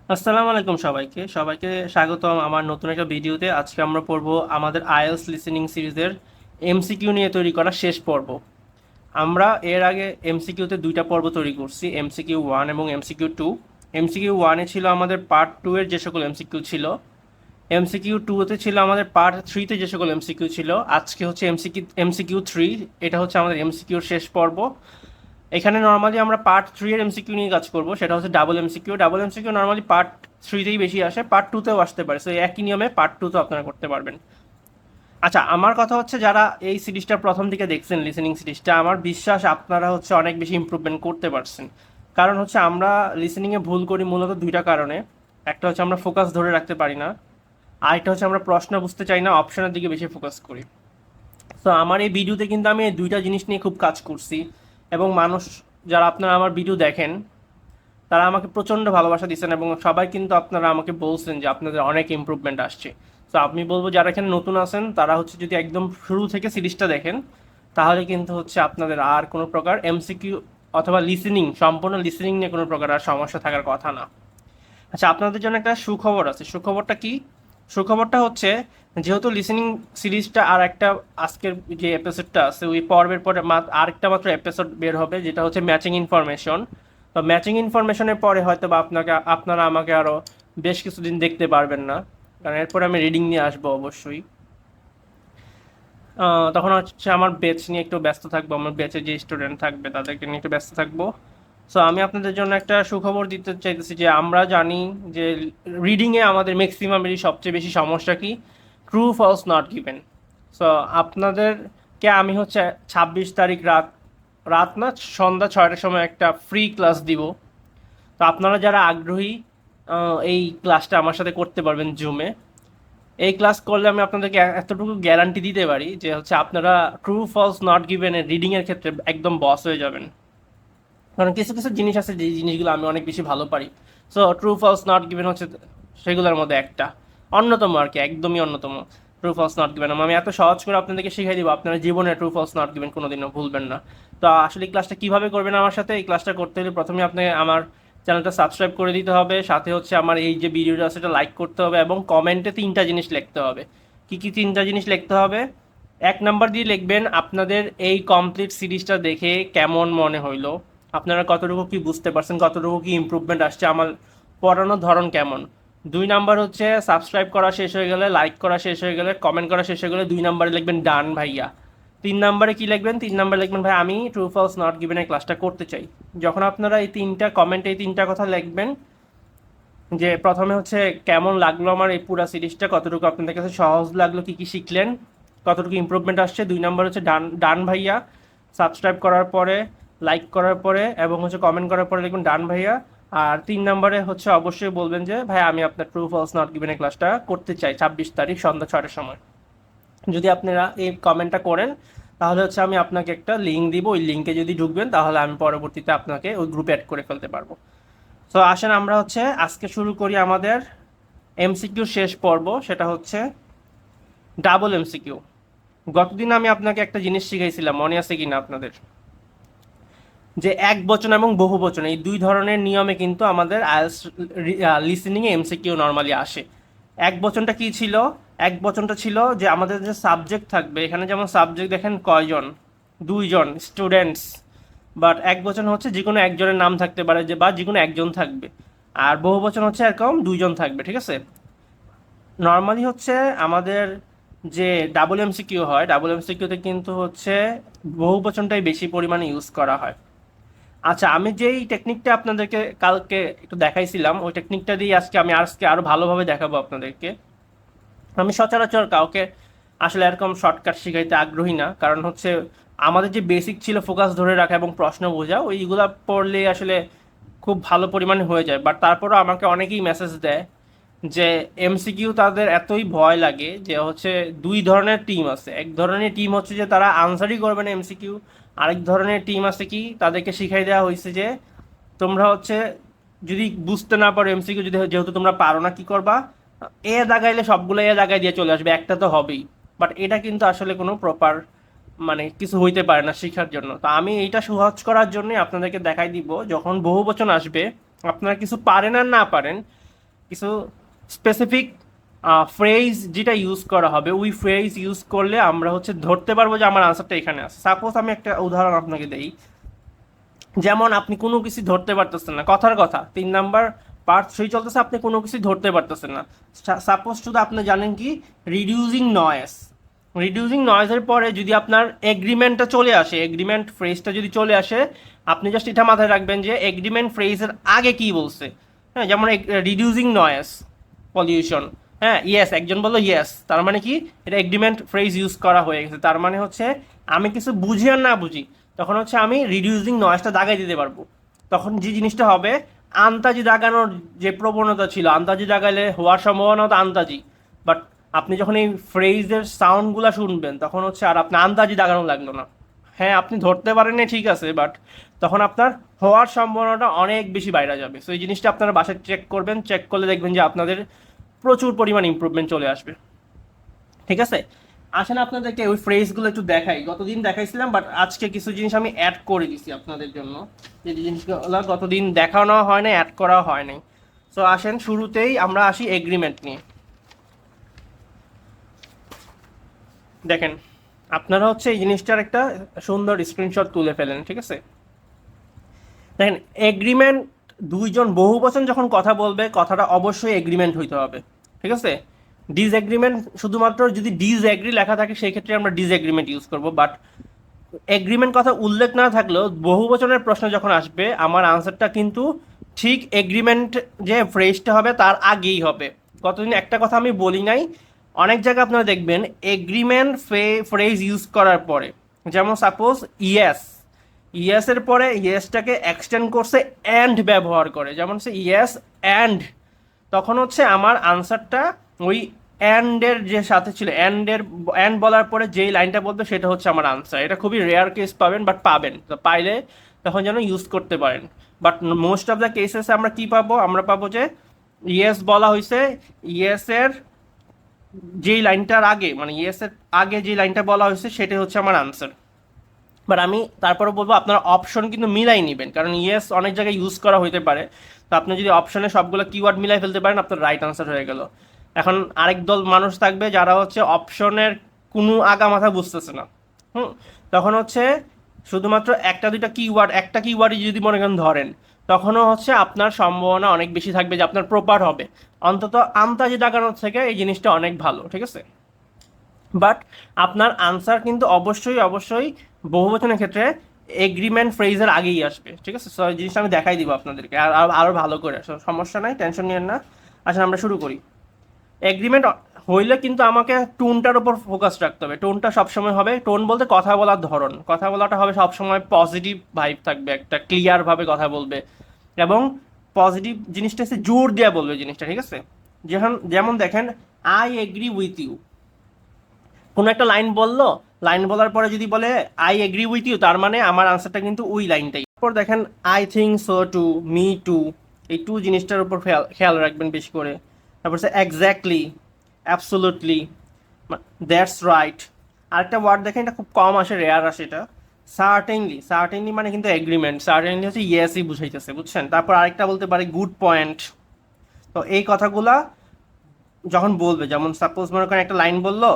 আসসালামু আলাইকুম সবাইকে সবাইকে স্বাগতম আমার নতুন একটা ভিডিওতে। আজকে আমরা পড়ব আমাদের আইএলটিএস লিসেনিং সিরিজের এমসিকিউ নিয়ে তৈরি করা শেষ পর্ব। আমরা এর আগে এমসিকিউতে দুইটা পর্ব তৈরি করছি, এমসিকিউ ওয়ান এবং এমসিকিউ টু। এমসিকিউ ওয়ানে ছিল আমাদের পার্ট টু এর যে সকল এমসিকিউ ছিল, এমসিকিউ টুতে ছিল আমাদের পার্ট থ্রিতে যে সকল এমসিকিউ ছিল। আজকে হচ্ছে এমসিকিউ থ্রি, এটা হচ্ছে আমাদের এমসিকিউর শেষ পর্ব। এখানে নর্মালি আমরা পার্ট থ্রি এর এমসিকিউ নিয়ে কাজ করব, সেটা হচ্ছে double MCQ. Double MCQ normally part থ্রিতেই বেশি আসে, পার্ট টুতেও আসতে পারে, সো একই নিয়মে পার্ট টুতেও আপনারা করতে পারবেন। আচ্ছা, আমার কথা হচ্ছে যারা এই সিরিজটা প্রথম দিকে দেখছেন, লিসেনিং সিরিজটা, আমার বিশ্বাস আপনারা হচ্ছে অনেক বেশি ইমপ্রুভমেন্ট করতে পারছেন। কারণ হচ্ছে আমরা লিসেনিংয়ে ভুল করি মূলত দুইটা কারণে। একটা হচ্ছে আমরা ফোকাস ধরে রাখতে পারি না, আরেকটা হচ্ছে আমরা প্রশ্ন বুঝতে চাই না, অপশনের দিকে বেশি ফোকাস করি। তো আমার এই ভিডিওতে কিন্তু আমি এই দুইটা জিনিস নিয়ে খুব কাজ করছি, এবং মানুষ যারা আপনারা আমার ভিডিও দেখেন তারা আমাকে প্রচণ্ড ভালোবাসা দিচ্ছেন, এবং সবাই কিন্তু আপনারা আমাকে বলছেন যে আপনাদের অনেক ইমপ্রুভমেন্ট আসছে। তো আমি বলবো যারা এখানে নতুন আছেন তারা হচ্ছে যদি একদম শুরু থেকে সিরিজটা দেখেন, তাহলে কিন্তু হচ্ছে আপনাদের আর কোনো প্রকার এমসিকিউ অথবা লিসেনিং, সম্পূর্ণ লিসেনিং নিয়ে কোনো প্রকার আর সমস্যা থাকার কথা না। আচ্ছা, আপনাদের জন্য একটা সুখবর আছে। সুখবরটা কি? সুখবরটা হচ্ছে, যেহেতু লিসেনিং সিরিজটা আর একটা, আজকের যে এপিসোডটা আছে ওই পর্বের পরে আরেকটা মাত্র এপিসোড বের হবে, যেটা হচ্ছে ম্যাচিং ইনফরমেশন। তো ম্যাচিং ইনফরমেশনের পরে হয়তো বা আপনারা আমাকে আরও বেশ কিছুদিন দেখতে পারবেন না, কারণ এরপরে আমি রিডিং নিয়ে আসবো অবশ্যই। তখন হচ্ছে আমার ব্যাচ নিয়ে একটু ব্যস্ত থাকবো, আমার ব্যাচে যে স্টুডেন্ট থাকবে তাদেরকে নিয়ে একটু ব্যস্ত থাকবো। সো আমি আপনাদের জন্য একটা সুখবর দিতে চাইতেছি যে আমরা জানি যে রিডিংয়ে আমাদের ম্যাক্সিমামেরই সবচেয়ে বেশি সমস্যা কি, true false not given. So আপনাদেরকে আমি হচ্ছে 26 তারিখ রাত রাত না, সন্ধ্যা 6টার সময় একটা ফ্রি ক্লাস দিব। তো আপনারা যারা আগ্রহী এই ক্লাসটা আমার সাথে করতে পারবেন জুমে। এই ক্লাস করলে আমি আপনাদেরকে এতটুকু গ্যারান্টি দিতে পারি যে হচ্ছে আপনারা ট্রু ফলস নট গিভেনের রিডিংয়ের ক্ষেত্রে একদম বস হয়ে যাবেন। কারণ কিছু কিছু জিনিস আছে যে জিনিসগুলো আমি অনেক বেশি ভালো পারি। So true false not given হচ্ছে সেগুলোর মধ্যে একটা, অন্যতম আর কি, একদমই অন্যতম। ট্রু ফলস নট গিভেন আমি এত সহজ করে আপনাদেরকে শিখাই দিব, আপনারা জীবনে ট্রু ফলস নট গিভেন কোনোদিনও ভুলবেন না। তো আসলে এই ক্লাসটা কীভাবে করবেন আমার সাথে? এই ক্লাসটা করতে হলে প্রথমে আপনাকে আমার চ্যানেলটা সাবস্ক্রাইব করে দিতে হবে, সাথে হচ্ছে আমার এই যে ভিডিওটা আছে সেটা লাইক করতে হবে, এবং কমেন্টে তিনটা জিনিস লিখতে হবে। কি কি তিনটা জিনিস লিখতে হবে? এক নাম্বার দিয়ে লিখবেন আপনাদের এই কমপ্লিট সিরিজটা দেখে কেমন মনে হইলো, আপনারা কতটুকু কি বুঝতে পারছেন, কতটুকু কি ইমপ্রুভমেন্ট আসছে, আমার পড়ানোর ধরন কেমন। দুই নাম্বার হচ্ছে সাবস্ক্রাইব করা শেষ হয়ে গেলে, লাইক করা শেষ হয়ে গেলে, কমেন্ট করা শেষ হয়ে গেলে দুই নাম্বারে লিখবেন ডান ভাইয়া। তিন নাম্বারে কি লিখবেন? তিন নাম্বারে লিখবেন ভাই আমি ট্রু ফলস নট গিভেন এই ক্লাসটা করতে চাই। যখন আপনারা এই তিনটা কমেন্টে এই তিনটা কথা লিখবেন, যে প্রথমে হচ্ছে কেমন লাগলো আমার এই পুরো সিরিজটা, কতটুকু আপনাদের কাছে সহজ লাগলো, কি কি শিখলেন, কতটুকু ইমপ্রুভমেন্ট আসছে। দুই নাম্বার হচ্ছে ডান ডান ভাইয়া, সাবস্ক্রাইব করার পরে, লাইক করার পরে এবং হচ্ছে কমেন্ট করার পরে লিখবেন ডান ভাইয়া। আর তিন নাম্বারে হচ্ছে অবশ্যই বলবেন যে ভাই আমি আপনার ট্রু ফলস নট গিভেন এই ক্লাসটা করতে চাই 26 তারিখ সন্ধ্যা 6টার সময়। যদি আপনারা এই কমেন্টটা করেন, তাহলে হচ্ছে আমি আপনাকে একটা লিঙ্ক দিব, ওই লিঙ্কে যদি ঢুকবেন তাহলে আমি পরবর্তীতে আপনাকে ওই গ্রুপে অ্যাড করে ফেলতে পারবো। তো আসেন আমরা হচ্ছে আজকে শুরু করি আমাদের এমসিকিউ শেষ পর্ব, সেটা হচ্ছে ডাবল এমসিকিউ। গতদিন আমি আপনাকে একটা জিনিস শিখাইছিলাম, মনে আছে কিনা আপনাদের, যে এক বচন এবং বহু বচন এই দুই ধরনের নিয়মে কিন্তু আমাদের আইএলটিএস লিসেনিংয়ে এমসিকিউ নর্মালি আসে। এক বচনটা কি ছিল? এক বচনটা ছিল যে আমাদের যে সাবজেক্ট থাকবে, এখানে যেমন সাবজেক্ট দেখেন কয়জন, দুইজন স্টুডেন্টস। বাট এক বচন হচ্ছে যে কোনো একজনের নাম থাকতে পারে, যে বা যে কোনো একজন থাকবে। আর বহু বচন হচ্ছে এরকম দুইজন থাকবে, ঠিক আছে? নর্মালি হচ্ছে আমাদের যে ডাবল এমসিকিউ হয়, ডাবল এমসিকিউতে কিন্তু হচ্ছে বহু বচনটাই বেশি পরিমাণে ইউজ করা হয়। আচ্ছা, আমি যেই টেকনিকটা আপনাদেরকে কালকে একটু দেখাইছিলাম, ওই টেকনিকটা দিয়ে আজকে আরো ভালোভাবে দেখাবো আপনাদেরকে। আমি সচরাচর কাউকে আসলে এরকম শর্টকাট শিখাইতে আগ্রহী না, কারণ হচ্ছে আমাদের যে বেসিক ছিল ফোকাস ধরে রাখা এবং প্রশ্ন বোঝা, ওইগুলা পড়লে আসলে খুব ভালো পরিমাণে হয়ে যায়। বাট তারপরও আমাকে অনেকেই মেসেজ দেয় যে এমসিকিউ তাদের এতই ভয় লাগে যে হচ্ছে দুই ধরনের টিম আছে। এক ধরনের টিম হচ্ছে যে তারা আনসারই করবে না এমসিকিউ, আরেক ধরনের টিম আছে কি তাদেরকে শিখাই দেওয়া হয়েছে যে তোমরা হচ্ছে যদি বুঝতে না পারো এমসিকিউ, যদি যেহেতু তোমরা পারো না, কি করবা, এ দাগাইলে সবগুলো এ দাগাই দিয়ে চলে আসবে, একটা তো হবেই। বাট এটা কিন্তু আসলে কোনো প্রপার মানে কিছু হইতে পারে না শেখার জন্য। তো আমি এইটা সহজ করার জন্য আপনাদেরকে দেখাই দিব, যখন বহু বচন আসবে আপনারা কিছু পারেন আর না পারেন, কিছু স্পেসিফিক ফ্রেজ যেটা ইউজ করা হবে, ওই ফ্রেজ ইউজ করলে আমরা হচ্ছে ধরতে পারবো যে আমার আনসারটা এখানে আছে। সাপোজ আমি একটা উদাহরণ আপনাকে দেই, যেমন আপনি কোনো কিছু ধরতে পারতেছেন না, কথার কথা 3 নাম্বার পার্ট 3 চলতেছে, আপনি কোনো কিছু ধরতে পারতেছেন না। সাপোজ শুধু আপনি জানেন কি রিডিউসিং নয়েস, রিডিউসিং নয়েজের পরে যদি আপনার এগ্রিমেন্টটা চলে আসে, এগ্রিমেন্ট ফ্রেজটা যদি চলে আসে, আপনি জাস্ট এটা মাথায় রাখবেন যে এগ্রিমেন্ট ফ্রেজের আগে কি বলছে। হ্যাঁ, যেমন রিডিউসিং নয়েস পলিউশন, হ্যাঁ ইয়েস, একজন বললো ইয়েস, তার মানে কি এটা এগ্রিমেন্ট ফ্রেজ ইউজ করা হয়ে গেছে। তার মানে হচ্ছে আমি কিছু বুঝি আর না বুঝি, তখন হচ্ছে আমি রিডিউসিং নয়েজটা দাগাই দিতে পারবো। তখন যে জিনিসটা হবে, আন্তাজি দাগানোর যে প্রবণতা ছিল, আন্তাজি দাগাইলে হওয়ার সম্ভাবনা তো আন্তাজি, বাট আপনি যখন এই ফ্রেজের সাউন্ডগুলো শুনবেন তখন হচ্ছে আর আপনি আন্দাজি দাগানো লাগলো না। হ্যাঁ, আপনি ধরতে পারেন না ঠিক আছে, বাট তখন আপনার হওয়ার সম্ভাবনাটা অনেক বেশি বাইরে যাবে। সো এই জিনিসটা আপনারা বাসায় চেক করবেন, চেক করলে দেখবেন যে আপনাদের প্রচুর পরিমাণ ইমপ্রুভমেন্ট চলে আসবে। ঠিক আছে, আসেন আপনাদেরকে ওই ফ্রেজগুলো একটু দেখাই। গতদিন দেখাইছিলাম, বাট আজকে কিছু জিনিস আমি অ্যাড করে দিছি আপনাদের জন্য, যে জিনিসগুলো গতদিন দেখানো হয় না, অ্যাড করা হয় নাই। সো আসেন শুরুতেই আমরা আসি এগ্রিমেন্ট নিয়ে। দেখেন, আপনারা হচ্ছে এই জিনিসটার একটা সুন্দর স্ক্রিনশট তুলে ফেলেন। ঠিক আছে, দেখেন এগ্রিমেন্ট, দুইজন বহু বচন যখন কথা বলবে, কথাটা অবশ্যই এগ্রিমেন্ট হইতে হবে। ঠিক আছে, ডিসএগ্রিমেন্ট শুধুমাত্র যদি ডিসএগ্রি লেখা থাকে সেই ক্ষেত্রে আমরা ডিসএগ্রিমেন্ট ইউজ করব, বাট এগ্রিমেন্ট কথা উল্লেখ না থাকলেও বহু বচনের প্রশ্ন যখন আসবে আমার আনসারটা কিন্তু ঠিক এগ্রিমেন্ট যে ফ্রেজটা হবে তার আগেই হবে। কতদিন একটা কথা আমি বলি নাই, অনেক জায়গায় আপনারা দেখবেন এগ্রিমেন্ট ফ্রেজ ইউজ করার পরে, যেমন সাপোজ ইয়েস, ইয়েসের পরে ইয়েসটাকে এক্সটেন্ড করছে অ্যান্ড ব্যবহার করে, যেমন সে ইয়েস অ্যান্ড, তখন হচ্ছে আমার আনসারটা ওই অ্যান্ডের যে সাথে ছিল, অ্যান্ড বলার পরে যেই লাইনটা বলবে সেটা হচ্ছে আমার আনসার। এটা খুবই রেয়ার কেস পাবেন, বাট পাবেন, তো পাইলে তখন যেন ইউজ করতে পারেন। বাট মোস্ট অফ দ্য কেসেসে আমরা কি পাবো, আমরা পাবো যে ইয়েস বলা হয়েছে, ইয়েসের যেই লাইনটার আগে, মানে ইয়েসের আগে যে লাইনটা বলা হয়েছে সেটাই হচ্ছে আমার আনসার। বাট আমি তারপরে বলবো আপনারা অপশন কিন্তু মিলাই নেবেন, কারণ ইয়েস অনেক জায়গায় ইউজ করা হইতে পারে। তো আপনি যদি অপশনে সবগুলো কিওয়ার্ড মিলাই ফেলতে পারেন, আপনার রাইট আনসার হয়ে গেল। এখন আরেক দল মানুষ থাকবে যারা হচ্ছে অপশনের কোনো আগা মাথা বুঝতেছে না। তখন হচ্ছে শুধুমাত্র একটা দুইটা কিওয়ার্ড, একটা কিওয়ার্ডই যদি মনে করেন ধরেন, তখনও হচ্ছে আপনার সম্ভাবনা অনেক বেশি থাকবে যে আপনার প্রপার হবে। অন্তত আন্তাজি দাগানোর থেকে এই জিনিসটা অনেক ভালো। ঠিক আছে, বাট আপনার আনসার কিন্তু অবশ্যই অবশ্যই বহুবচনের ক্ষেত্রে এগ্রিমেন্ট ফ্রেজের আগেই আসবে। ঠিক আছে, সো এই জিনিসটা আমি দেখাই দিব আপনাদেরকে আর আরও ভালো করে, সমস্যা নাই, টেনশন নিয়েন না। আচ্ছা, আমরা শুরু করি। এগ্রিমেন্ট হইলে কিন্তু আমাকে টোনটার উপর ফোকাস রাখতে হবে। টোনটা সবসময় হবে, টোন বলতে কথা বলার ধরন, কথা বলাটা হবে সবসময় পজিটিভ ভাইব থাকবে, একটা ক্লিয়ারভাবে কথা বলবে, এবং পজিটিভ জিনিসটা হচ্ছে জোর দেওয়া বলবে জিনিসটা। ঠিক আছে, যেমন দেখেন আই এগ্রি উইথ ইউ, কোনো একটা লাইন বললো, লাইন বলার পরে যদি বলে আই এগ্রি উইথ ইউ, তার মানে আমার আনসারটা কিন্তু ওই লাইনটাই। তারপর দেখেন I think so too, me too, এই টু জিনিসটার উপর খেয়াল রাখবেন বেশি করে। তারপর হচ্ছে এক্স্যাক্টলি, অ্যাবসোলুটলি, দ্যাটস রাইট। আরেকটা ওয়ার্ড দেখেন, এটা খুব কম আসে, রেয়ার আসে, এটা সার্টেনলি। সার্টেনলি মানে কিন্তু এগ্রিমেন্ট, সার্টেনলি হচ্ছে ইয়েসই বুঝাইতেছে, বুঝছেন। তারপর আরেকটা বলতে পারে গুড পয়েন্ট। তো এই কথাগুলা যখন বলবে, যেমন সাপোজ মনে করেন একটা লাইন বললো,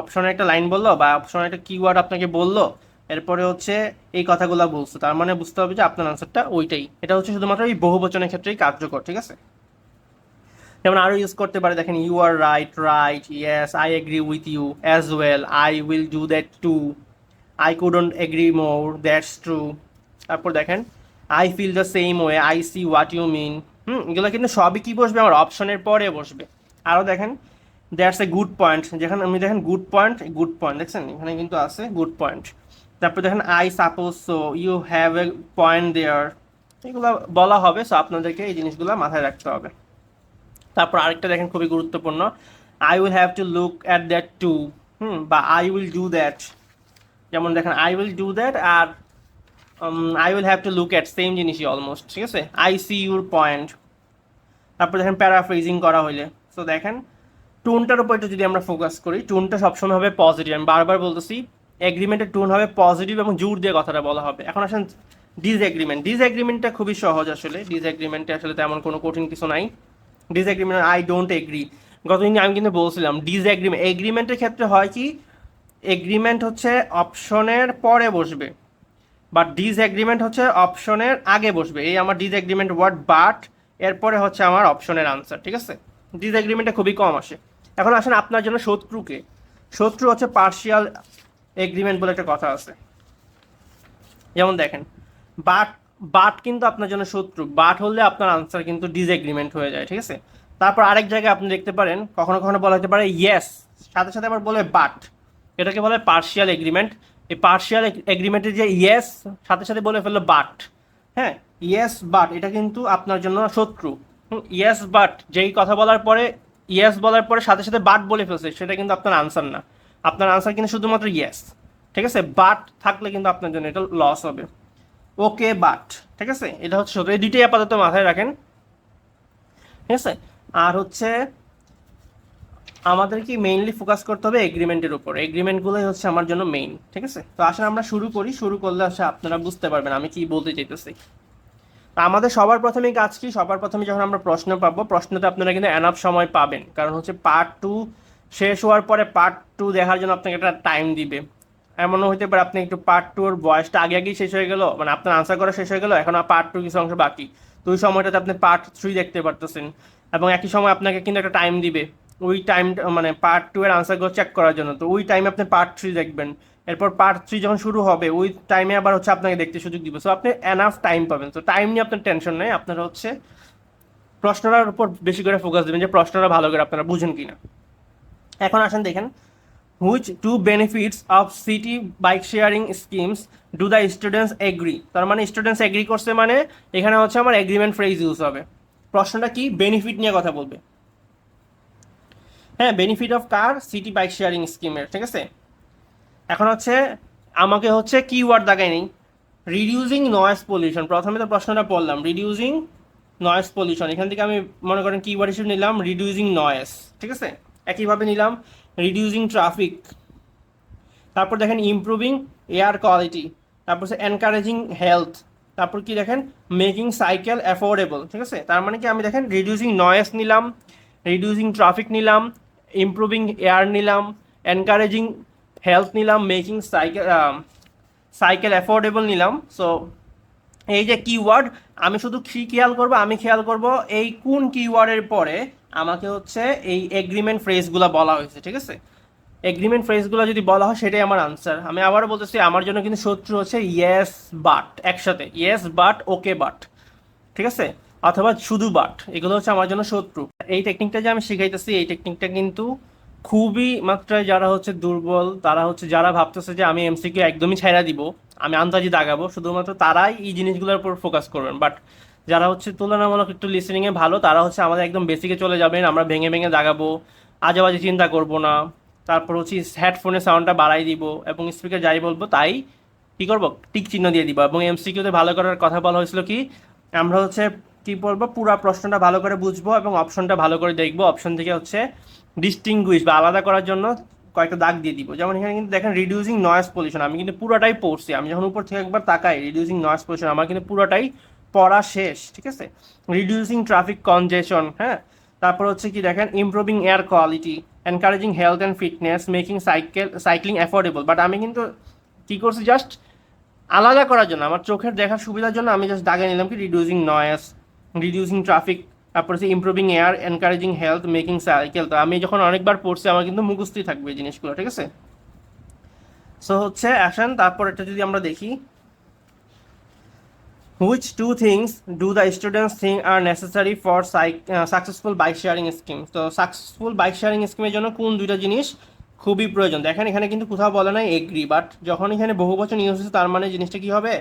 অপশনে একটা লাইন বললো বা অপশনে একটা কিওয়ার্ড আপনাকে বললো, এরপরে হচ্ছে এই কথাগুলো বলছো, তার মানে বুঝতে হবে যে আপনার আনসারটা ওইটাই। এটা হচ্ছে শুধুমাত্র এই বহুবচনের ক্ষেত্রেই কার্যকর। ঠিক আছে, যেমন আরও ইউজ করতে পারে, দেখেন you are right, right, yes, I agree with you as well, I will do that too, I couldn't agree more, that's true. তারপর দেখেন I feel the same way, I see what you mean. এগুলো কিন্তু সবই কি বসবে, আমার অপশনের পরে বসবে। আরও দেখেন দ্যাটস এ গুড পয়েন্ট, যেখানে আমি দেখেন গুড পয়েন্ট, গুড পয়েন্ট দেখছেন এখানে কিন্তু আছে গুড পয়েন্ট। তারপর দেখেন I suppose so, you have a point there, এগুলো বলা হবে। সো আপনাদেরকে এই জিনিসগুলো মাথায় রাখতে হবে। তারপর আরেকটা দেখেন খুবই গুরুত্বপূর্ণ, I will have to look at that too, বা আই উইল ডু দ্যাট। যেমন দেখেন আই উইল ডু দ্যাট আর I will have to look at, same জিনিসই অলমোস্ট। ঠিক আছে, আই সি ইউর পয়েন্ট। তারপর দেখেন প্যারাফ্রেজিং করা হইলে, সো দেখেন টোনটার উপর একটু যদি আমরা ফোকাস করি, টোনটা সবসময় হবে পজিটিভ। আমি বারবার বলতেছি এগ্রিমেন্টের টোন হবে পজিটিভ এবং জোর দিয়ে কথাটা বলা হবে। এখন আসেন ডিসএগ্রিমেন্ট। ডিসএগ্রিমেন্টটা খুবই সহজ আসলে, ডিসএগ্রিমেন্টে আসলে তেমন কোনো কঠিন কিছু নাই। Disagreement I don't agri. গতদিন আমি কিন্তু বলছিলাম ডিসএগ্রিমেন্ট, এগ্রিমেন্টের ক্ষেত্রে হয় কি, এগ্রিমেন্ট হচ্ছে অপশনের পরে বসবে, বাট ডিসএগ্রিমেন্ট হচ্ছে অপশনের আগে বসবে। এই আমার ডিসএগ্রিমেন্ট ওয়ার্ড, বাট এরপরে হচ্ছে আমার অপশনের আনসার, ঠিক আছে। ডিসএগ্রিমেন্টে খুবই কম আসে। এখন আসেন আপনার জন্য শত্রুকে, শত্রু হচ্ছে পার্শিয়াল এগ্রিমেন্ট বলে একটা কথা আছে। যেমন দেখেন বাট, বাট কিন্তু আপনার জন্য শত্রু, বাট হলে আপনার আনসার কিন্তু ডিসএগ্রিমেন্ট হয়ে যায়, ঠিক আছে। তারপর আরেক জায়গায় আপনি দেখতে পারেন কখনো কখনো বলা হতে পারে ইয়েস, সাথে সাথে আবার বলে বাট, এটাকে বলে পার্শিয়াল এগ্রিমেন্ট। এই পার্শিয়াল এগ্রিমেন্টের যে ইয়েস সাথে সাথে বলে ফেললো বাট, হ্যাঁ ইয়েস বাট, এটা কিন্তু আপনার জন্য শত্রু। ইয়েস বাট যেই কথা বলার পরে, ইয়েস বলার পরে সাথে সাথে বাট বলে ফেলছে, সেটা কিন্তু আপনার আনসার না। আপনার আনসার কিন্তু শুধুমাত্র ইয়েস, ঠিক আছে। বাট থাকলে কিন্তু আপনার জন্য এটা লস হবে। ওকে বাট, ঠিক আছে, এটা হচ্ছে শত্রু। এই দুইটাই আপাতত মাথায় রাখেন, ঠিক আছে। আর হচ্ছে আমাদের কি মেইনলি ফোকাস করতে হবে এগ্রিমেন্টের উপর, এগ্রিমেন্টগুলোই হচ্ছে আমার জন্য মেইন, ঠিক আছে। তো আসলে আমরা শুরু করি, শুরু করলে আসলে আপনারা বুঝতে পারবেন আমি কি বলতে চাইতেছি। তা আমাদের সবার প্রথমেই কাজ কি, সবার প্রথমে যখন আমরা প্রশ্ন পাবো, প্রশ্নতে আপনারা কিন্তু এনাফ সময় পাবেন, কারণ হচ্ছে পার্ট 2 শেষ হওয়ার পরে পার্ট 2 দেখার জন্য আপনাকে একটা টাইম দিবে। এমনও হতে পারে আপনি একটু পার্ট 2 এর বয়সটা আগে আগেই শেষ হয়ে গেল, মানে আপনার আনসার করা শেষ হয়ে গেল, এখন পার্ট 2 কিছু অংশ বাকি, তো ওই সময়টাতে আপনি পার্ট 3 দেখতে পারতেছেন, এবং একই সময় আপনাকে কিন্তু একটা টাইম দিবে ওই টাইম, মানে পার্ট 2 এর আনসারগুলো চেক করার জন্য, তো ওই টাইমে আপনি পার্ট 3 দেখবেন। এরপর পার্ট 3 যখন শুরু হবে ওই টাইমে আবার হচ্ছে আপনাকে দেখতে সুযোগ দিবে, সো আপনি এনাফ টাইম পাবেন। তো টাইম নিয়ে আপনার টেনশন নেই, আপনারা হচ্ছে প্রশ্নটার উপর বেশি করে ফোকাস দেবেন যে প্রশ্নটা ভালো করে আপনারা বুঝেন কিনা। এখন আসেন দেখেন, which two benefits of city bike sharing schemes do the students agree? তার মানে স্টুডেন্টস এগ্রি করছে, মানে এখানে হচ্ছে আমার এগ্রিমেন্ট ফ্রেজ ইউজ হবে। প্রশ্নটা কি, বেনিফিট নিয়ে কথা বলবে, হ্যাঁ benefit of car, city bike sharing স্কিমের, ঠিক আছে। এখন হচ্ছে আমাকে হচ্ছে কিওয়ার্ড দাগাই নেই, রিডিউসিং নয়েজ পলিউশন, প্রথমে তো প্রশ্নটা পড়লাম রিডিউসিং নয়েজ পলিউশন, এখান থেকে আমি মনে করেন কিওয়ার্ড হিসেবে নিলাম রিডিউসিং নয়েজ, ঠিক আছে। একইভাবে নিলাম রিডিউসিং ট্রাফিক, তারপর দেখেন ইমপ্রুভিং এয়ার কোয়ালিটি, তারপর হচ্ছে এনকারেজিং হেলথ, তারপর কি দেখেন মেকিং সাইকেল অ্যাফোর্ডেবল, ঠিক আছে। তার মানে কি আমি দেখেন রিডিউসিং নয়েজ নিলাম, রিডিউসিং ট্রাফিক নিলাম, ইমপ্রুভিং এয়ার নিলাম, এনকারেজিং হেলথ নিলাম, মেকিং সাইকেল অ্যাফোর্ডেবল নিলাম। সো এই যে কিওয়ার্ড, আমি শুধু কি খেয়াল করব, আমি খেয়াল করব এই কোন কিওয়ার্ডের পরে আমাকে হচ্ছে এই এগ্রিমেন্ট ফ্রেজগুলো বলা হয়েছে, ঠিক আছে। এগ্রিমেন্ট ফ্রেজগুলো যদি বলা হয় সেটাই আমার আনসার। আমি আবারও বলতেছি আমার জন্য কিন্তু শত্রু হচ্ছে ইয়েস বাট, একসাথে ইয়েস বাট ওকে বাট, ঠিক আছে, অথবা শুধু বাট, এগুলো হচ্ছে আমার জন্য শত্রু। এই টেকনিকটা যে আমি শিখাইতেছি, এই টেকনিকটা কিন্তু খুবই মাত্রায় যারা হচ্ছে দুর্বল, তারা হচ্ছে যারা ভাবতেছে যে আমি এমসিকিউ একদমই ছাইড়া দিব, আমি আন্দাজি দাগাবো, শুধুমাত্র তারাই এই জিনিসগুলোর উপর ফোকাস করবেন। বাট যারা হচ্ছে তুলনামূলক একটু লিসেনিংয়ে ভালো, তারা হচ্ছে আমাদের একদম বেসিকে চলে যাবেন, আমরা ভেঙে ভেঙে দাগাবো, আজে বাজে চিন্তা করবো না। তারপর হচ্ছে হেডফোনের সাউন্ডটা বাড়াই দিব, এবং স্পিকার যাই বলবো তাই কি করবো, টিক চিহ্ন দিয়ে দিব। এবং এমসিকিউতে ভালো করার কথা বলা হয়েছিল কি, আমরা হচ্ছে কি বলবো, পুরো প্রশ্নটা ভালো করে বুঝবো এবং অপশনটা ভালো করে দেখবো, অপশন থেকে হচ্ছে ডিস্টিংগুইশ বা আলাদা করার জন্য কয়েকটা দাগ দিয়ে দিব। যেমন এখানে কিন্তু দেখেন রিডিউসিং নয়েজ পলিউশন, আমি কিন্তু পুরোটাই পড়ছি, আমি যখন উপর থেকে একবার তাকাই রিডিউসিং নয়েজ পলিউশন আমার কিন্তু পুরোটাই পড়া শেষ, ঠিক আছে। রিডিউসিং ট্রাফিক কনজেশন, হ্যাঁ, তারপর হচ্ছে কি দেখেন improving air quality, encouraging health and fitness, making cycling affordable. But আমি কিন্তু কি করছি, জাস্ট আলাদা করার জন্য, আমার চোখের দেখার সুবিধার জন্য আমি জাস্ট দাগে নিলাম কি রিডিউসিং নয়েজ, রিডিউসিং ট্রাফিক, তারপর হচ্ছে improving air, encouraging health, making cycle. তো আমি যখন অনেকবার পড়ছি আমার কিন্তু মুখস্থই থাকবে এই জিনিসগুলো, ঠিক আছে। সো হচ্ছে আসেন তারপর এটা যদি আমরা দেখি, which two things do the students think are necessary for successful bike sharing scheme? তো সাকসেসফুল বাইক শেয়ারিং স্কিমের জন্য কোন দুইটা জিনিস খুবই প্রয়োজন, দেখেন এখানে কিন্তু কোথাও বলে নাই এগ্রি, বাট যখন এখানে বহু বচন ইউজ হচ্ছে তার মানে জিনিসটা কি হবে,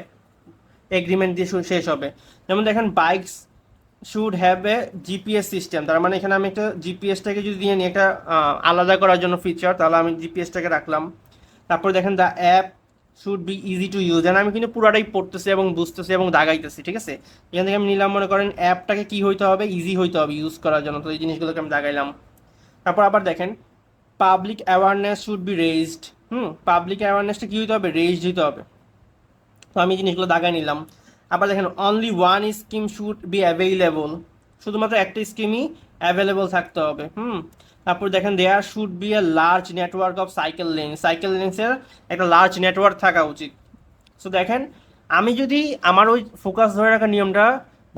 এগ্রিমেন্ট দিয়ে শেষ হবে। যেমন দেখেন bikes should have a GPS system, তার মানে এখানে আমি একটা জিপিএসটাকে যদি দিয়ে নিই একটা আলাদা করার জন্য ফিচার, তাহলে আমি জিপিএসটাকে রাখলাম। তারপর দেখেন the app should be easy to use, আমি কিন্তু পুরাটাই পড়তেছি এবং বুঝতেছি এবং দাগাইতেছি, ঠিক আছে। এখান থেকে আমি নিলাম, মনে করেন অ্যাপটাকে কি হইতে হবে, ইজি হইতে হবে ইউজ করার জন্য, তো এই জিনিসগুলোকে আমি দাগাইলাম। তারপর আবার দেখেন public awareness should be raised, public অ্যাওয়ারনেসটা কী হইতে হবে, রেজড হইতে হবে, তো আমি জিনিসগুলো দাগাই নিলাম। আবার দেখেন only one scheme should be available, শুধুমাত্র একটা স্কিমই অ্যাভেলেবল থাকতে হবে। তারপর দেখেন there should be a large network of cycle লেন্সের একটা লার্জ নেটওয়ার্ক থাকা উচিত। সো দেখেন, আমি যদি আমার ওই ফোকাস ধরে রাখার নিয়মটা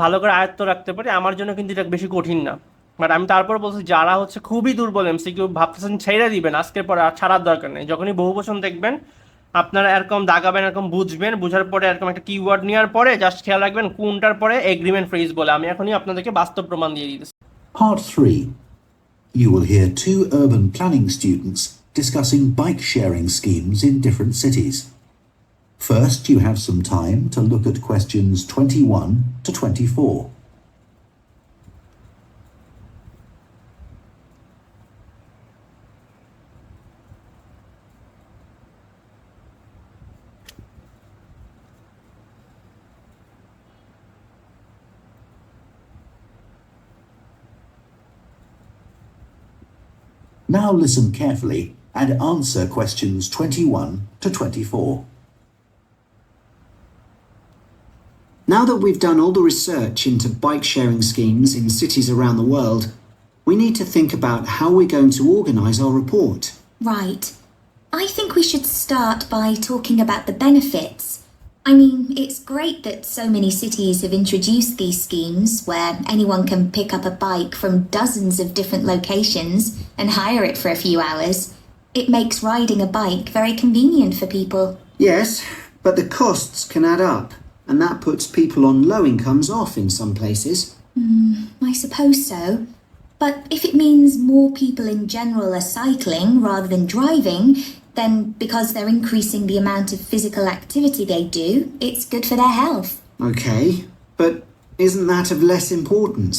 ভালো করে আয়ত্ত রাখতে পারি, আমার জন্য কিন্তু এটা বেশি কঠিন না। বাট আমি তারপর বলছি যারা হচ্ছে খুবই দুর্বল এমসিকিউ ভাবতেছেন ছেড়ে দিবেন আজকের পরে, আর ছাড়ার দরকার নেই। যখনই বহু বচন দেখবেন আপনারা এরকম দাগাবেন, এরকম বুঝবেন, বুঝার পরে এরকম একটা কিওয়ার্ড নেওয়ার পরে জাস্ট খেয়াল রাখবেন কোনটার পরে এগ্রিমেন্ট ফ্রেজ বলে। আমি এখনই আপনাদেরকে বাস্তব প্রমাণ দিয়ে দিতেছি। Part 3. You will hear two urban planning students discussing bike sharing schemes in different cities. First, you have some time to look at questions 21 to 24. Now listen carefully and answer questions 21 to 24. Now that we've done all the research into bike sharing schemes in cities around the world, we need to think about how we're going to organise our report. Right. I think we should start by talking about the benefits. I mean, it's great that so many cities have introduced these schemes where anyone can pick up a bike from dozens of different locations and hire it for a few hours. It makes riding a bike very convenient for people. Yes, but the costs can add up, and that puts people on low incomes off in some places. I suppose so. But if it means more people in general are cycling rather than driving, then because they're increasing the amount of physical activity they do, it's good for their health. Okay, but isn't that of less importance?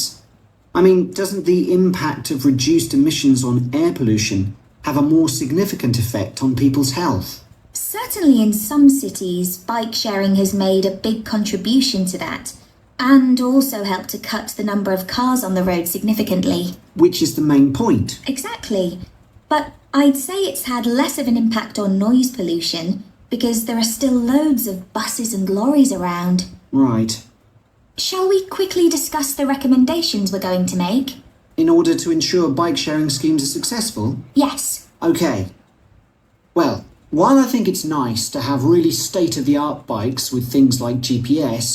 I mean, doesn't the impact of reduced emissions on air pollution have a more significant effect on people's health? Certainly in some cities, bike sharing has made a big contribution to that, and also helped to cut the number of cars on the road significantly. Which is the main point. Exactly. But I'd say it's had less of an impact on noise pollution because there are still loads of buses and lorries around. Right. Shall we quickly discuss the recommendations we're going to make? In order to ensure bike sharing schemes are successful? Yes. Okay. Well, while I think it's nice to have really state-of-the-art bikes with things like GPS,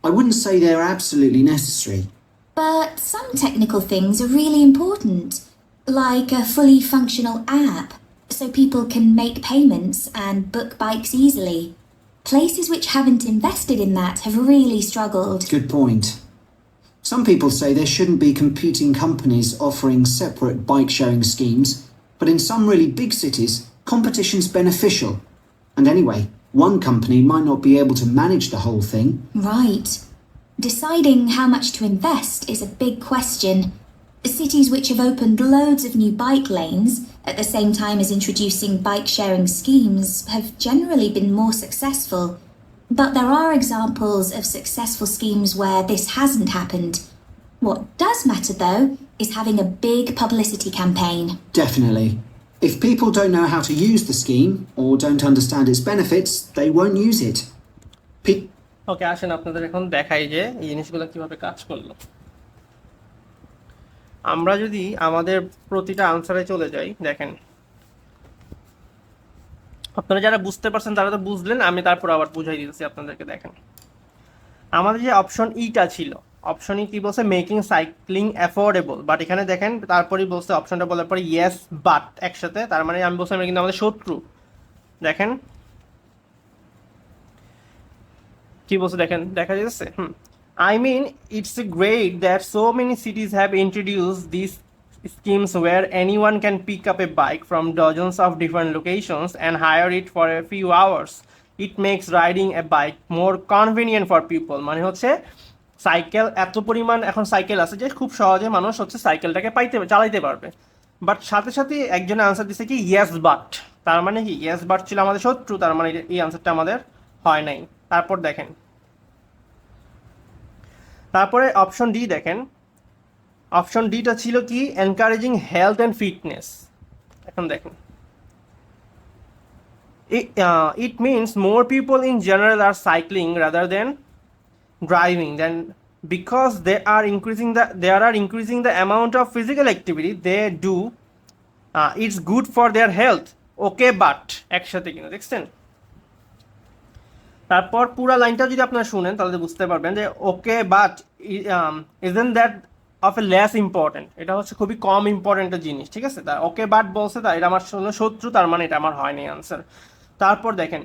I wouldn't say they're absolutely necessary. But some technical things are really important, like a fully functional app, so people can make payments and book bikes easily. Places which haven't invested in that have really struggled. Good point. Some people say there shouldn't be competing companies offering separate bike-sharing schemes, but in some really big cities, competition's beneficial. And anyway, one company might not be able to manage the whole thing. Right. Deciding how much to invest is a big question. Cities which have opened loads of new bike lanes at the same time as introducing bike-sharing schemes have generally been more successful. But there are examples of successful schemes where this hasn't happened. What does matter, though, is having a big publicity campaign. Definitely. If people don't know how to use the scheme or don't understand its benefits, they won't use it. ওকে, আসেন আপনাদের এখন দেখাই যে এই জিনিসগুলো কিভাবে কাজ করলো। আমরা যদি আমাদের প্রতিটা আনসারে চলে যাই, দেখেন আপনারা যারা বুঝতে পারছেন তারা তো বুঝলেন, আমি তারপর আবার বুঝাই দিতেছি আপনাদেরকে। দেখেন আমাদের যে অপশন ইটা ছিল, অপশন ই কি বলছে, মেকিং সাইক্লিং অ্যাফোর্ডেবল, বাট এখানে দেখেন তারপরেই বলছে অপশনটা বলার পরে ইয়েস বাট একসাথে, তার মানে আমি বলছিলাম এটা কিন্তু আমাদের শত্রু। দেখেন কি বলছে, দেখেন দেখা যাচ্ছে। I mean, it's great that so many cities have introduced these schemes where anyone can pick up a bike from dozens of different locations and hire it for a few hours. It makes riding a bike more convenient for people. মানে হচ্ছে cycle এত পরিমাণ এখন cycle আছে যে খুব সহজে মানুষ হচ্ছে সাইকেলটাকে চালাইতে পারবে। বাট সাথে সাথে একজনে আনসার দিচ্ছে কি ইয়েস বাট, তার মানে কি ইয়েস বাট ছিল আমাদের শত্রু, তার মানে এই আনসারটা আমাদের হয় নাই। তারপর দেখেন তারপরে অপশন ডি দেখেন, অপশন ডিটা ছিল কি এনকারেজিং হেলথ অ্যান্ড ফিটনেস। এখন দেখেন it means more people in general are cycling rather than driving, then because they are increasing the amount of physical activity they do, it's good for their health. Okay but একসাথে কিনা দেখছেন। তারপর পুরা লাইনটা যদি আপনারা শুনেন তাহলে বুঝতে পারবেন যে okay but isn't that of A less important, এটা হচ্ছে খুবই কম ইম্পর্টেন্ট একটা জিনিস, ঠিক আছে। তা ওকে বাট বলছে তা এটা আমার শত্রু, তার মানে এটা আমার হয়নি আনসার। তারপর দেখেন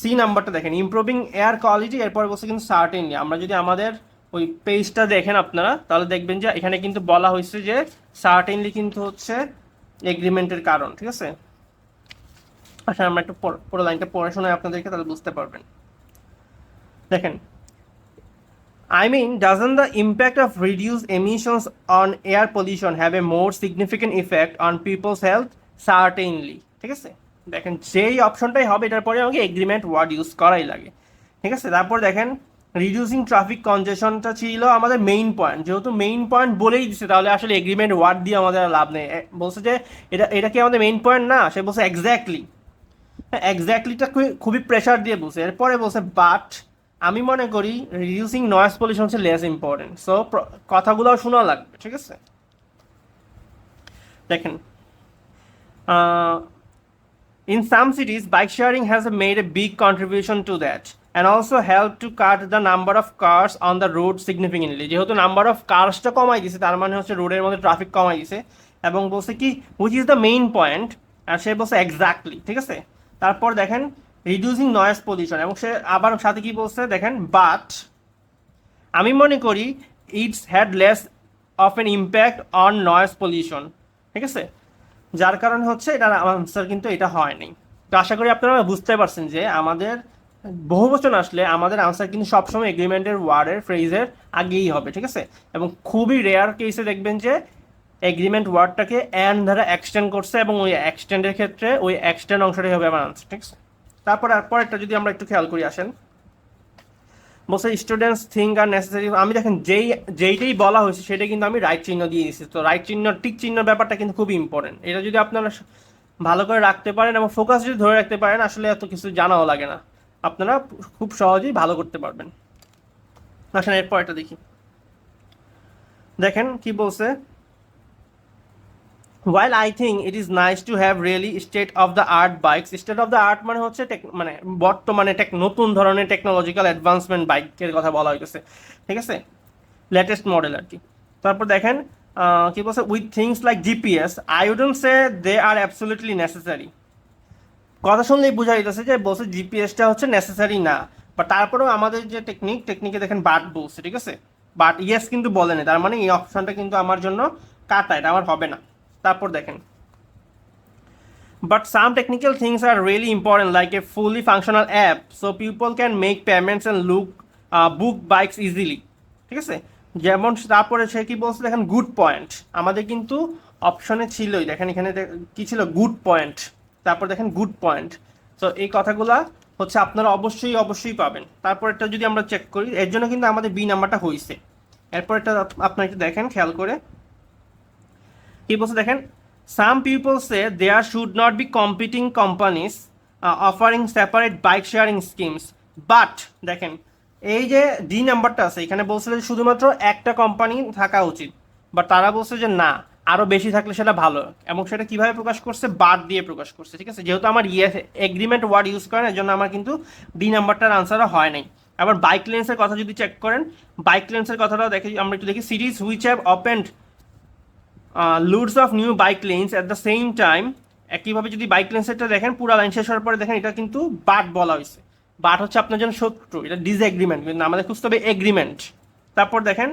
সি নাম্বারটা দেখেন, ইমপ্রুভিং এয়ার কোয়ালিটি, এরপর বলছে কিন্তু সার্টেনলি। আমরা যদি আমাদের ওই পেজটা দেখেন আপনারা তাহলে দেখবেন যে এখানে কিন্তু বলা হয়েছে যে সার্টেনলি কিন্তু হচ্ছে এগ্রিমেন্টের কারণ, ঠিক আছে। আচ্ছা আমরা একটু পুরো লাইনটা পড়ে শোনাই আপনাদেরকে, তাহলে বুঝতে পারবেন। দেখেন, I mean, doesn't the impact of reduced emissions on air pollution have a more significant effect on people's health? Certainly, ঠিক আছে। দেখেন যেই অপশনটাই হবে এটার পরে আমাকে এগ্রিমেন্ট ওয়ার্ড ইউজ করাই লাগে, ঠিক আছে। তারপর দেখেন রিডিউসিং ট্রাফিক কনজেশনটা ছিল আমাদের মেইন পয়েন্ট, যেহেতু মেইন পয়েন্ট বলেই দিচ্ছে তাহলে আসলে এগ্রিমেন্ট ওয়ার্ড দিয়ে আমাদের লাভ নেই। বলছে যে এটা কি আমাদের মেইন পয়েন্ট না, সে বলছে এক্স্যাক্টলি, এক্স্যাক্টলিটা খুবই প্রেশার দিয়ে বলছে। এরপরে বলছে বাট আমি মনে করি রিডিউসিং নয়েজ পলিউশন হচ্ছে লেস ইম্পর্টেন্ট। সো কথাগুলো শোনা লাগবে, ঠিক আছে। দেখেন in some cities bike sharing has made a big contribution to that and also helped to cut the number of cars on the road significantly। যেহেতু number of কার্সটা কমাই দিছে তার মানে হচ্ছে রোডের মধ্যে ট্রাফিক কমাই দিছে, এবং বলছে কি which is the main point, আর সে বলছে এক্স্যাক্টলি, ঠিক আছে। তারপর দেখেন রিডিউসিং নয়েজ পলিউশন, এবং সে আবার সাথে কি বলছে দেখেন বাট আমি মনে করি it's had less of N impact on noise pollution, ঠিক আছে। যার কারণে হচ্ছে এটার আনসার কিন্তু এটা হয়নি। তো আশা করি আপনারা বুঝতে পারছেন যে আমাদের বহুবচন আসলে আমাদের আনসার কিন্তু সবসময় এগ্রিমেন্টের ওয়ার্ডের ফ্রেজের আগেই হবে, ঠিক আছে। এবং খুবই রেয়ার কেসে দেখবেন যে এগ্রিমেন্ট ওয়ার্ডটাকে অ্যান্ড দ্বারা এক্সটেন্ড করছে, এবং ওই এক্সটেন্ডের ক্ষেত্রে ওই এক্সটেন্ড অংশটাই হবে আমার আনসার, ঠিক আছে। তারপর পরেরটা যদি আমরা একটু খেয়াল করি আসেন, বলছে স্টুডেন্টস থিঙ্ক আর নেসেসারি। আমি দেখেন যেইটাই বলা হয়েছে সেটাই কিন্তু আমি রাইট চিহ্ন দিয়ে দিচ্ছি। তো রাইট চিহ্ন টিক চিহ্ন ব্যাপারটা কিন্তু খুবই ইম্পর্টেন্ট। এটা যদি আপনারা ভালো করে রাখতে পারেন এবং ফোকাস যদি ধরে রাখতে পারেন আসলে এত কিছু জানাও লাগে না, আপনারা খুব সহজেই ভালো করতে পারবেন। আসেন এরপর এটা দেখি, দেখেন কি বলছে, while I think it is nice to have really state of the art bikes, state of the art মানে হচ্ছে মানে বর্তমানে নতুন ধরনের টেকনোলজিক্যাল অ্যাডভান্সমেন্ট বাইকের কথা বলা হইতেছে, ঠিক আছে, লেটেস্ট মডেল আর কি। তারপর দেখেন কি বলছে, with things like GPS I wouldn't say they are absolutely necessary. কথা শুনলেই বোঝা যাইতেছে যে বলছে জিপিএসটা হচ্ছে নেসেসারি না, বা তারপরেও আমাদের যে টেকনিকে দেখেন বাট বলছে, ঠিক আছে, বাট ইয়েস কিন্তু বলেনি, তার মানে এই অপশনটা কিন্তু আমার জন্য কাটা, এটা আমার হবে না। তারপর দেখেন but some technical things are really important like a fully functional app so people can make payments and book bikes easily, ঠিক আছে। যেমন তারপরে সে কি বলছে দেখেন গুড পয়েন্ট, আমাদের কিন্তু অপশনে ছিলই, দেখেন এখানে কি ছিল গুড পয়েন্ট, তারপর দেখেন গুড পয়েন্ট। তো এই কথাগুলা হচ্ছে আপনারা অবশ্যই পাবেন। তারপর এটা যদি আমরা চেক করি এর জন্য কিন্তু আমাদের বি নাম্বারটা হয়েছে। এরপর এটা আপনারা একটু দেখেন খেয়াল করে কি বলছে দেখেন, some people say there should not be competing companies offering separate bike sharing schemes but দেখেন এই যে ডি নাম্বারটা আছে এখানে বলছে যে শুধুমাত্র একটা কোম্পানি থাকা উচিত, বাট তারা বলছে যে না আরও বেশি থাকলে সেটা ভালো, এবং সেটা কিভাবে প্রকাশ করছে বাদ দিয়ে প্রকাশ করছে, ঠিক আছে। যেহেতু আমার এগ্রিমেন্ট ওয়ার্ড ইউজ করেন এর জন্য আমার কিন্তু ডি নাম্বারটার আনসারও হয় নাই। আবার বাইক লেন্সের কথা যদি চেক করেন, বাইক লেন্সের কথাটাও দেখি, আমরা একটু দেখি, series which have opened loads of new bike lanes at the same time। একইভাবে যদি বাইক লেন্সেরটা দেখেন পুরো লাইন শেষ হওয়ার পরে দেখেন এটা কিন্তু বাট বলা হয়েছে, বাট হচ্ছে আপনার জন্য শত্রু, এটা ডিসএগ্রিমেন্ট, কিন্তু আমাদের খুঁজতে হবে এগ্রিমেন্ট। তারপর দেখেন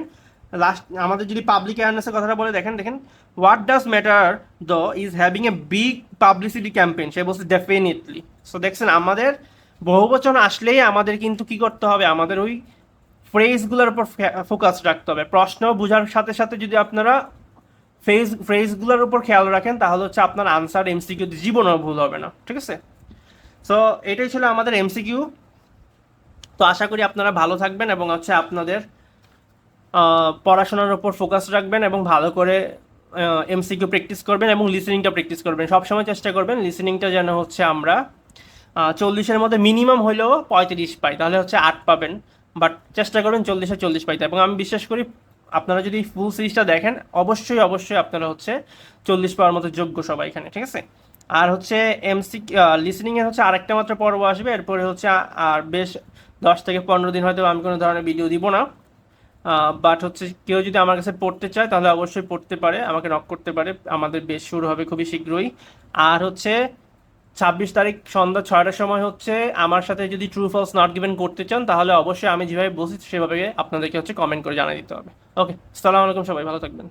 লাস্ট আমাদের যদি পাবলিক অ্যাওয়ারনেসের কথাটা বলে দেখেন what does matter though is having a big publicity campaign, সে বলছে ডেফিনেটলি। সো দেখছেন আমাদের বহুবচন আসলেই আমাদের কিন্তু কি করতে হবে, আমাদের ওই ফ্রেজগুলোর উপর ফোকাস রাখতে হবে। প্রশ্ন বোঝার সাথে সাথে যদি আপনারা ফ্রেজগুলোর উপর খেয়াল রাখেন তাহলে হচ্ছে আপনার আনসার এমসিকিউ জীবনেও ভুল হবে না, ঠিক আছে। সো এটাই ছিল আমাদের এমসিকিউ। তো আশা করি আপনারা ভালো থাকবেন এবং হচ্ছে আপনাদের পড়াশোনার উপর ফোকাস রাখবেন এবং ভালো করে এমসিকিউ প্র্যাকটিস করবেন এবং লিসেনিংটা প্র্যাকটিস করবেন। সবসময় চেষ্টা করবেন লিসেনিংটা যেন হচ্ছে আমরা 40-এর মধ্যে মিনিমাম হইলেও 35 পাই, তাহলে হচ্ছে 8 পাবেন। বাট চেষ্টা করবেন 40-এ 40 পাইতে, এবং আমি বিশ্বাস করি আপনারা যদি ফুল সিরিজটা দেখেন অবশ্যই আপনারা হচ্ছে 40 পাওয়ার মতো যোগ্য সবাই এখানে, ঠিক আছে। আর হচ্ছে এমসি লিসনিংয়ের হচ্ছে আরেকটা মাত্র পর্ব আসবে, এরপরে হচ্ছে আর বেশ 10 থেকে 15 দিন হয়তো আমি কোনো ধরনের ভিডিও দিব না। বাট হচ্ছে কেউ যদি আমার কাছে পড়তে চায় তাহলে অবশ্যই পড়তে পারে, আমাকে নক করতে পারে, আমাদের বেশ শুরু হবে খুবই শীঘ্রই। আর হচ্ছে 26 তারিখ সন্ধ্যা 6টার সময় হচ্ছে আমার সাথে যদি ট্রু ফলস নট গিভেন করতে চান তাহলে অবশ্যই আমি যেভাবে বলছি সেভাবে আপনাদেরকে হচ্ছে কমেন্ট করে জানিয়ে দিতে হবে। ওকে, আসসালামু আলাইকুম, সবাই ভালো থাকবেন।